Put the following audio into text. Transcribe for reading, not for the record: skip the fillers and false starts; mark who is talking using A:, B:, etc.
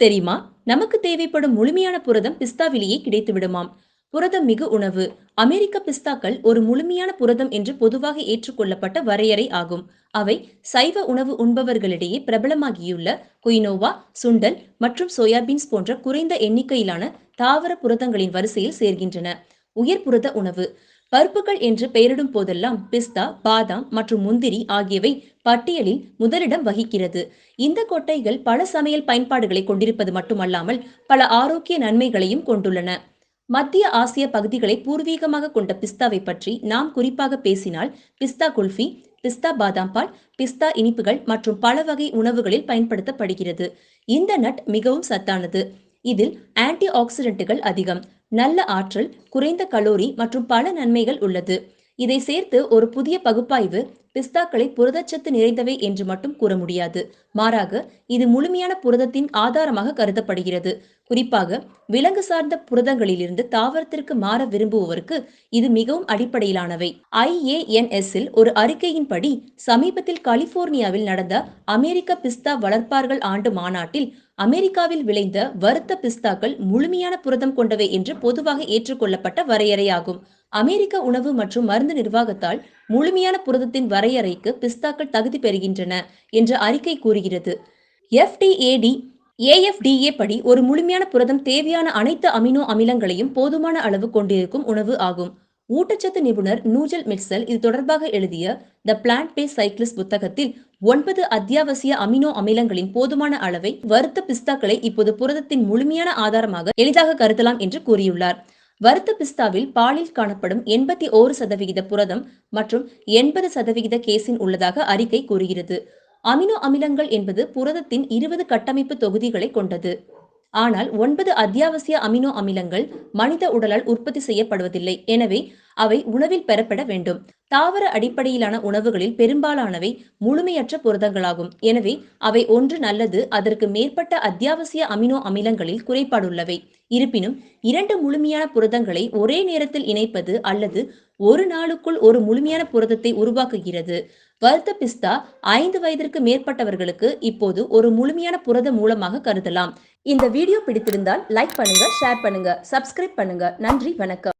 A: தெரியுமா? நமக்கு தேவைப்படும் முழுமையான புரதம் பிஸ்தாவிலேயே கிடைத்து விடுமாம். புரதம் மிகு உணவு. அமெரிக்க பிஸ்தாக்கள் ஒரு முழுமையான புரதம் என்று பொதுவாக ஏற்றுக்கொள்ளப்பட்ட வரையறை ஆகும். அவை சைவ உணவு உண்பவர்களிடையே பிரபலமாகியுள்ள குயினோவா, சுண்டல் மற்றும் சோயாபீன்ஸ் போன்ற குறைந்த எண்ணிக்கையிலான தாவர புரதங்களின் வரிசையில் சேர்கின்றன. உயர் புரத உணவு. பருப்புகள் என்று பெயரிடும் போதெல்லாம் பிஸ்தா, பாதாம் மற்றும் முந்திரி ஆகியவை பட்டியலில் முதலிடம் வகிக்கிறது. இந்த கொட்டைகள் பல சமையல் பயன்பாடுகளை கொண்டிருப்பது மட்டுமல்லாமல் பல ஆரோக்கிய நன்மைகளையும் கொண்டுள்ளன. மத்திய ஆசிய பகுதிகளை பூர்வீகமாக கொண்ட பிஸ்தாவை பற்றி நாம் குறிப்பாக பேசினால், பிஸ்தா குல்ஃபி, பிஸ்தா பாதாம் பால், பிஸ்தா இனிப்புகள் மற்றும் பல வகை உணவுகளில் பயன்படுத்தப்படுகிறது. இந்த நட் மிகவும் சத்தானது. இதில் ஆன்டி ஆக்சிடென்ட்டுகள் அதிகம், நல்ல ஆற்றல், குறைந்த கலோரி மற்றும் பல நன்மைகள் உள்ளது. இதை சேர்த்து ஒரு புதிய பகுப்பாய்வு பிஸ்தாக்களை புரதச்சத்து நிறைந்தவை என்று மட்டும் கூற முடியாது. மாறாக இது முழுமையான புரதத்தின் ஆதாரமாக கருதப்படுகிறது. குறிப்பாக விலங்கு சார்ந்த புரதங்களிலிருந்து தாவரத்திற்கு மாற விரும்புவோருக்கு இது மிகவும் அடிப்படையிலானவை. IANS-இல் ஒரு அறிக்கையின்படி சமீபத்தில் கலிபோர்னியாவில் நடந்த அமெரிக்க பிஸ்தா வளர்ப்பார்கள் ஆண்டு மாநாட்டில் அமெரிக்காவில் விளைந்த வறுத்த பிஸ்தாக்கள் முழுமையான புரதம் கொண்டவை என்று பொதுவாக ஏற்றுக்கொள்ளப்பட்ட வரையறையாகும். அமெரிக்க உணவு மற்றும் மருந்து நிர்வாகத்தால் முழுமையான புரதத்தின் வரையறைக்கு பிஸ்தாக்கள் தகுதி பெறுகின்றன என்ற அறிக்கை கூறுகிறது. FDAD AFDA படி ஒரு முழுமையான புரதம் தேவையான அனைத்து அமினோ அமிலங்களையும் போதுமான அளவு கொண்டிருக்கும் உணவு ஆகும். ஊட்டச்சத்து நிபுணர் நூஜல் மிட்சல் இது தொடர்பாக எழுதிய த பிளான்ட் பேஸ்ட் சைக்கிள்ஸ் புத்தகத்தில் 9 அத்தியாவசிய அமினோ அமிலங்களின் போதுமான அளவை வறுத்த பிஸ்தாக்களை இப்போது புரதத்தின் முழுமையான ஆதாரமாக எளிதாக கருதலாம் என்று கூறியுள்ளார். வறுத்த பிஸ்தாவில் பாலில் காணப்படும் 81% புரதம் மற்றும் 80% கேசின் உள்ளதாக அறிக்கை கூறுகிறது. அமினோ அமிலங்கள் என்பது புரதத்தின் 20 கட்டமைப்பு தொகுதிகளை கொண்டது. ஆனால் 9 அத்தியாவசிய அமினோ அமிலங்கள் மனித உடலால் உற்பத்தி செய்யப்படுவதில்லை. எனவே அவை உணவில் பெறப்பட வேண்டும். தாவர அடிப்படையிலான உணவுகளில் பெரும்பாலானவை முழுமையற்ற புரதங்களாகும். எனவே அவை ஒன்று அல்லது அதற்கு மேற்பட்ட அத்தியாவசிய அமினோ அமிலங்களில் குறைபாடுள்ளவை. இருப்பினும் 2 முழுமையான புரதங்களை ஒரே நேரத்தில் இணைப்பது அல்லது ஒரு நாளுக்குள் ஒரு முழுமையான புரதத்தை உருவாக்குகிறது. வறுத்த பிஸ்தா 5 வயதிற்கு மேற்பட்டவர்களுக்கு இப்போது ஒரு முழுமையான புரத மூலமாக கருதலாம். இந்த வீடியோ பிடித்திருந்தால் லைக் பண்ணுங்க, ஷேர் பண்ணுங்க, சப்ஸ்கிரைப் பண்ணுங்க. நன்றி, வணக்கம்.